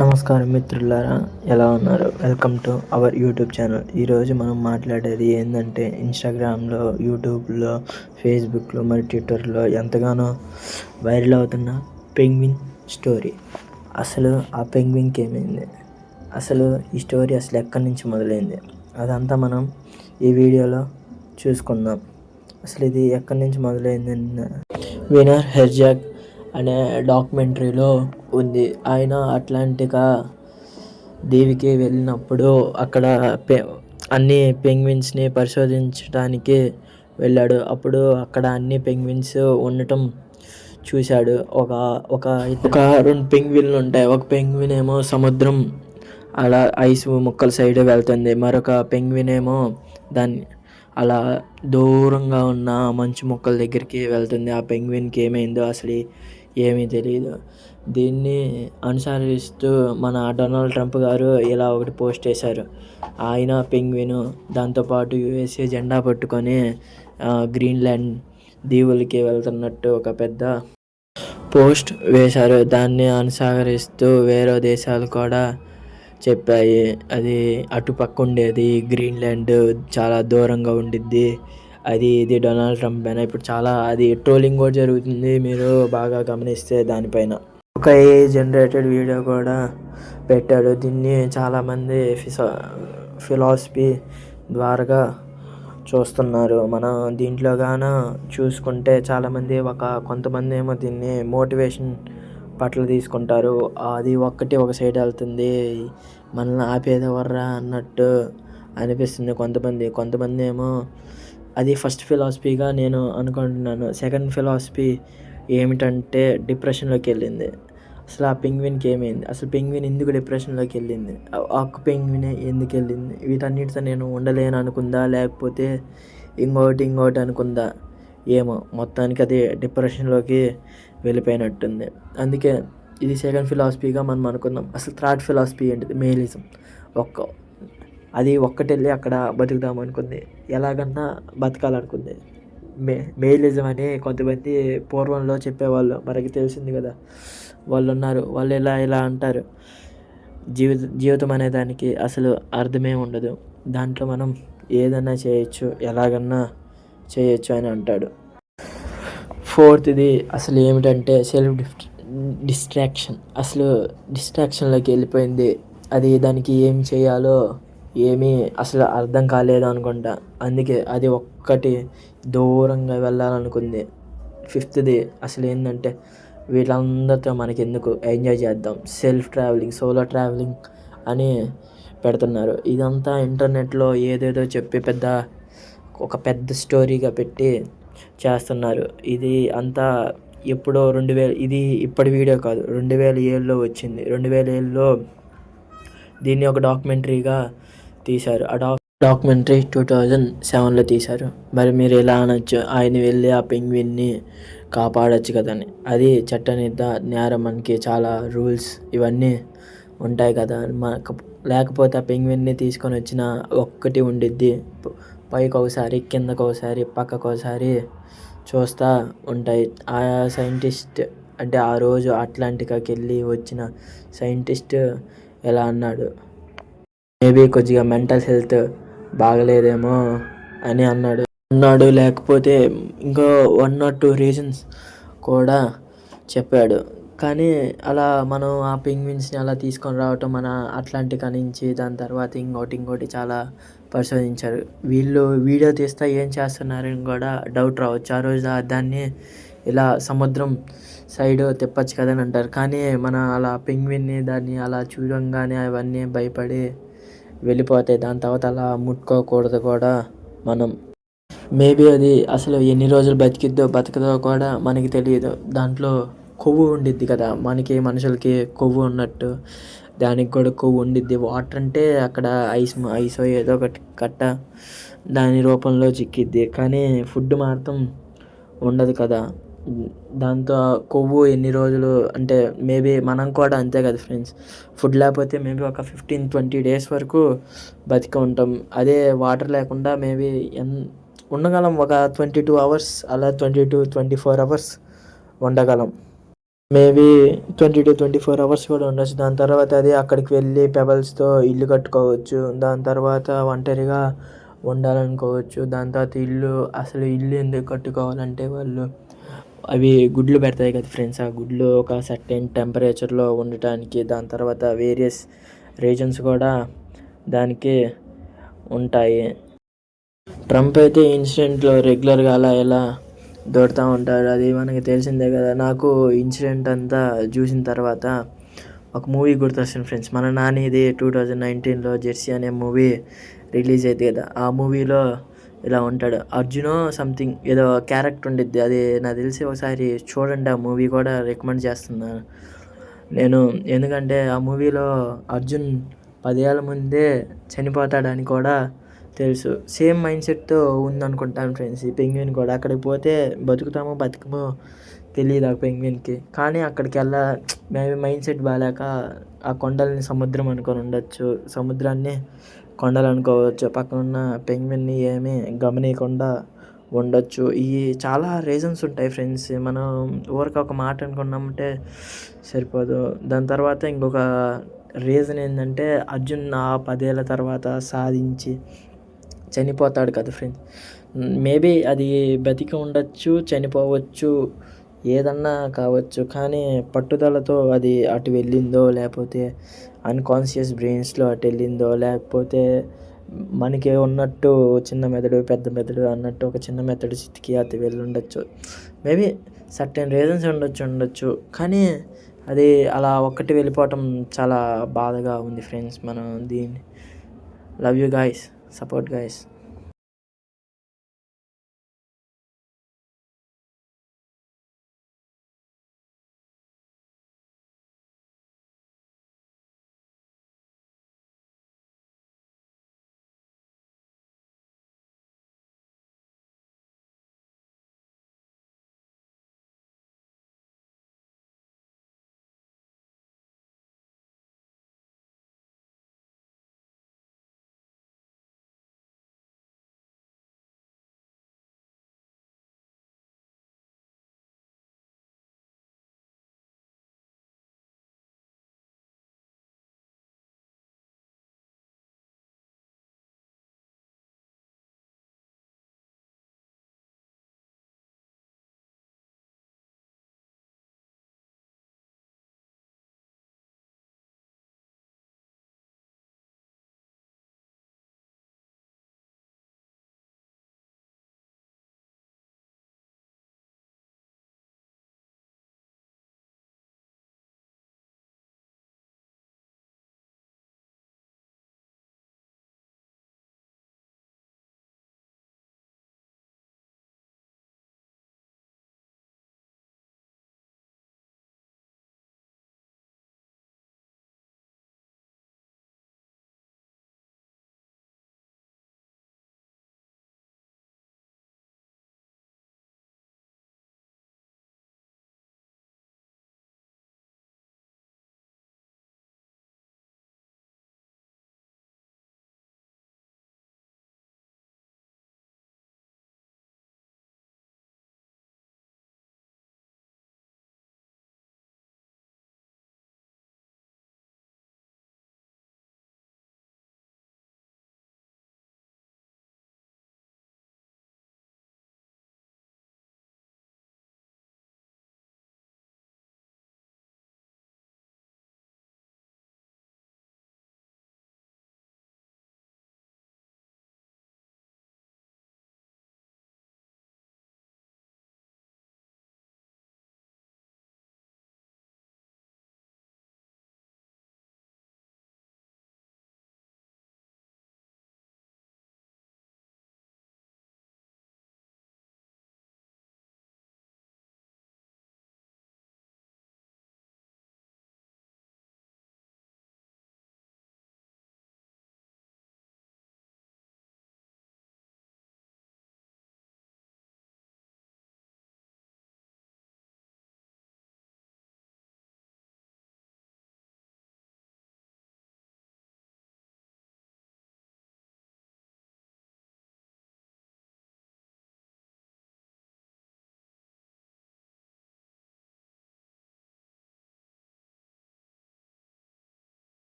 నమస్కారం మిత్రులారా, ఎలా ఉన్నారు? Welcome to our YouTube channel. ఈరోజు మనం మాట్లాడేది ఏంటంటే ఇన్స్టాగ్రామ్లో, యూట్యూబ్లో, ఫేస్బుక్లో మరియు ట్విట్టర్లో ఎంతగానో వైరల్ అవుతున్న పెంగ్విన్ స్టోరీ. అసలు ఆ పెంగ్విన్కి ఏమైంది? అసలు ఈ స్టోరీ అసలు ఎక్కడి నుంచి మొదలైంది? అదంతా మనం ఈ వీడియోలో చూసుకుందాం. అసలు ఇది ఎక్కడి నుంచి మొదలైంది? వేర్నర్ హెర్జాగ్ అనే డాక్యుమెంటరీలో ఉంది. ఆయన అట్లాంటికా దీవికి వెళ్ళినప్పుడు అక్కడ అన్ని పెంగ్విన్స్ని పరిశోధించడానికి వెళ్ళాడు. అప్పుడు అక్కడ అన్ని పెంగ్విన్స్ ఉండటం చూశాడు. ఒక 2 పెంగ్విన్లు ఉంటాయి. ఒక పెంగ్విన్ ఏమో సముద్రం అలా ఐస్ ముక్కల సైడ్ వెళ్తుంది. మరొక పెంగ్విన్ ఏమో దాన్ని అలా దూరంగా ఉన్న మంచు ముక్కల దగ్గరికి వెళ్తుంది. ఆ పెంగ్విన్కి ఏమైందో అసలు ఏమీ తెలియదు. దీన్ని అనుసరిస్తూ మన డొనాల్డ్ ట్రంప్ గారు ఇలా ఒకటి పోస్ట్ చేశారు. ఆయన పెంగ్విన్ దాంతోపాటు యుఎస్ఏ జెండా పట్టుకొని గ్రీన్లాండ్ దీవులకి వెళ్తున్నట్టు ఒక పెద్ద పోస్ట్ వేశారు. దాన్ని అనుసరిస్తూ వేరే దేశాలు కూడా చెప్పాయి. అది అటుపక్క ఉండేది గ్రీన్లాండ్ చాలా దూరంగా ఉండిద్ది. ఇది డొనాల్డ్ ట్రంప్ అయినా ఇప్పుడు చాలా అది ట్రోలింగ్ కూడా జరుగుతుంది. మీరు బాగా గమనిస్తే దానిపైన ఒక AI జనరేటెడ్ వీడియో కూడా పెట్టాడు. దీన్ని చాలామంది ఫిలాసఫీ ద్వారా చూస్తున్నారు. మనం దీంట్లో గాన చూసుకుంటే చాలామంది కొంతమంది ఏమో దీన్ని మోటివేషన్ పట్ల తీసుకుంటారు. అది ఒక సైడ్ వెళ్తుంది, మనల్ని ఆపేది ఎవర్రా అన్నట్టు అనిపిస్తుంది కొంతమంది ఏమో అది ఫస్ట్ ఫిలాసఫీగా నేను అనుకుంటున్నాను. సెకండ్ ఫిలాసఫీ ఏమిటంటే డిప్రెషన్లోకి వెళ్ళింది. అసలు ఆ పెంగ్విన్కి ఏమైంది? అసలు పెంగ్విన్ ఎందుకు డిప్రెషన్లోకి వెళ్ళింది? ఒక్క పెంగ్వినే ఎందుకు వెళ్ళింది? వీటన్నిటితో నేను ఉండలేను అనుకుందా, లేకపోతే ఇంకోటి అనుకుందా? ఏమో, మొత్తానికి అది డిప్రెషన్లోకి వెళ్ళిపోయినట్టుంది. అందుకే ఇది సెకండ్ ఫిలాసఫీగా మనం అనుకుందాం. అసలు థర్డ్ ఫిలాసఫీ ఏంటిది? మేలిజం. అది ఒక్కటెళ్ళి అక్కడ బతుకుదాం అనుకుంది, ఎలాగన్నా బతకాలనుకుంది. మేలిజం అని కొంతమంది పూర్వంలో చెప్పేవాళ్ళు, మనకి తెలిసింది కదా, వాళ్ళు ఉన్నారు. వాళ్ళు ఇలా అంటారు, జీవితం అనే దానికి అసలు అర్థమే ఉండదు, దాంట్లో మనం ఏదన్నా చేయొచ్చు, ఎలాగన్నా చేయొచ్చు అని అంటాడు. ఫోర్త్ది అసలు ఏమిటంటే సెల్ఫ్ డిస్ట్రాక్షన్. అసలు డిస్ట్రాక్షన్లోకి వెళ్ళిపోయింది. అది దానికి ఏం చేయాలో ఏమీ అసలు అర్థం కాలేదు అనుకుంటా. అందుకే అది ఒక్కటి దూరంగా వెళ్ళాలనుకుంది. ఫిఫ్త్ది అసలు ఏంటంటే వీళ్ళందరితో మనకెందుకు, ఎంజాయ్ చేద్దాం, సెల్ఫ్ ట్రావెలింగ్, సోలో ట్రావెలింగ్ అని పెడుతున్నారు. ఇదంతా ఇంటర్నెట్లో ఏదేదో చెప్పి ఒక పెద్ద స్టోరీగా పెట్టి చేస్తున్నారు. ఇది అంతా ఎప్పుడో ఇది ఇప్పటి వీడియో కాదు, 2007లో వచ్చింది. 2007లో దీన్ని ఒక డాక్యుమెంటరీగా తీశారు. ఆ డాక్యుమెంటరీ 2007లో తీశారు. మరి మీరు ఎలా అనొచ్చు, ఆయన వెళ్ళి ఆ పెంగ్విన్ని కాపాడొచ్చు కదని. అది చట్టనిత్త నేరం, మనకి చాలా రూల్స్ ఇవన్నీ ఉంటాయి కదా. లేకపోతే ఆ పెంగ్విన్ని తీసుకొని వచ్చిన ఒక్కటి ఉండిద్ది, పైకి ఒకసారి, కిందకు ఒకసారి, పక్కకు ఒకసారి చూస్తూ ఉంటాయి. ఆ సైంటిస్ట్ అంటే ఆ రోజు అట్లాంటికాకి వెళ్ళి వచ్చిన సైంటిస్ట్ ఎలా అన్నాడు, మేబీ కొద్దిగా మెంటల్ హెల్త్ బాగలేదేమో అని అన్నాడు. లేకపోతే ఇంకో 1 or 2 రీజన్స్ కూడా చెప్పాడు. కానీ అలా మనం ఆ పెంగ్విన్స్ని అలా తీసుకొని రావటం మన అట్లాంటికా నుంచి, దాని తర్వాత ఇంకోటి చాలా పరిశోధించారు. వీళ్ళు వీడియో తీస్తే ఏం చేస్తున్నారని కూడా డౌట్ రావచ్చు. ఆ రోజు దాన్ని ఇలా సముద్రం సైడు తిప్పచ్చు కదని అంటారు. కానీ మన అలా పెంగ్విన్ని దాన్ని అలా చూడంగానే అవన్నీ భయపడి వెళ్ళిపోతాయి. దాని తర్వాత అలా ముట్టుకోకూడదు కూడా మనం. మేబీ అది అసలు ఎన్ని రోజులు బతకదో కూడా మనకి తెలియదు. దాంట్లో కొవ్వు ఉండిద్ది కదా, మనుషులకి కొవ్వు ఉన్నట్టు దానికి కూడా కొవ్వు ఉండిద్ది. వాటర్ అంటే అక్కడ ఐస్ ఏదో ఒకటి కట్ట దాని రూపంలో చిక్కిద్ది. కానీ ఫుడ్ మాత్రం ఉండదు కదా. దాంతో కొవ్వు ఎన్ని రోజులు అంటే మేబీ మనం కూడా అంతే కదా ఫ్రెండ్స్. ఫుడ్ లేకపోతే మేబీ ఒక 15-20 డేస్ వరకు బతికి ఉంటాం. అదే వాటర్ లేకుండా మేబీ ఉండగలం ఒక 22 hours, అలా 22-24 hours ఉండగలం. మేబీ 20 to 24 అవర్స్ కూడా ఉండొచ్చు. దాని తర్వాత అది అక్కడికి వెళ్ళి పెబల్స్‌తో ఇల్లు కట్టుకోవచ్చు. దాని తర్వాత ఒంటరిగా ఉండాలనుకోవచ్చు. దాని తర్వాత అసలు ఇల్లు ఎందుకు కట్టుకోవాలంటే వాళ్ళు అవి గుడ్లు పెడతాయి కదా ఫ్రెండ్స్! ఆ గుడ్లు ఒక సర్టెన్ టెంపరేచర్‌లో ఉండటానికి, దాని తర్వాత వేరియస్ రీజన్స్ కూడా దానికి ఉంటాయి. ట్రంప్ అయితే ఇన్సిడెంట్‌లో రెగ్యులర్‌గా అలా ఇలా దూరుతూ ఉంటాడు. అది మనకి తెలిసిందే కదా! నాకు ఇన్సిడెంట్ అంతా చూసిన తర్వాత ఒక మూవీ గుర్తొస్తుంది ఫ్రెండ్స్. మన నానిది 2019లో 'జెర్సీ' అనే మూవీ రిలీజ్ అయింది కదా! ఆ మూవీలో ఇలా ఉంటాడు. అర్జునో సంథింగ్ ఏదో క్యారెక్టర్ ఉండిద్ది. అది నాకు తెలిసి ఒకసారి చూడండి. ఆ మూవీ కూడా రికమెండ్ చేస్తున్నాను నేను. ఎందుకంటే ఆ మూవీలో అర్జున్ 10 ఏళ్ల ముందే చనిపోతాడని కూడా తెలుసు. సేమ్ మైండ్ సెట్‌తో ఉందనుకుంటాను ఫ్రెండ్స్ ఈ పెంగ్విన్ కూడా. అక్కడికి పోతే బతుకుతామో బతకమో తెలీదు ఆ పెంగ్విన్‌కి. కానీ మేబీ మైండ్ సెట్ బాలేక ఆ కొండల్ని సముద్రం అనుకోని ఉండొచ్చు. సముద్రాన్ని కొండలు అనుకోవచ్చు. పక్కనున్న పెంగ్విన్‌ని ఏమీ గమనీయకుండా ఉండొచ్చు. ఈ చాలా రీజన్స్ ఉంటాయి ఫ్రెండ్స్. మనం ఊరికే ఒక మాట అనుకున్నామంటే సరిపోదు. దాని తర్వాత ఇంకొక రీజన్ ఏందంటే అర్జున్ ఆ 10 ఏళ్ల తర్వాత సాధించి చనిపోతాడు కదా ఫ్రెండ్స్! మేబీ అది బతికి ఉండొచ్చు, చనిపోవచ్చు, ఏదన్నా కావచ్చు. కానీ పట్టుదలతో అది అటు వెళ్ళిందో, లేకపోతే అన్‌కాన్షియస్ బ్రెయిన్స్‌లో అటు వెళ్ళిందో, లేకపోతే మనకి ఉన్నట్టు చిన్న మెదడు, పెద్ద మెదడు అన్నట్టు ఒక చిన్న మెదడు చితికి అటు వెళ్ళుండొచ్చు. మేబీ సర్టెన్ రీజన్స్ ఉండొచ్చు. కానీ అది అలా ఒక్కటి వెళ్ళిపోవటం చాలా బాధగా ఉంది ఫ్రెండ్స్. మనం దీన్ని love you guys, support guys.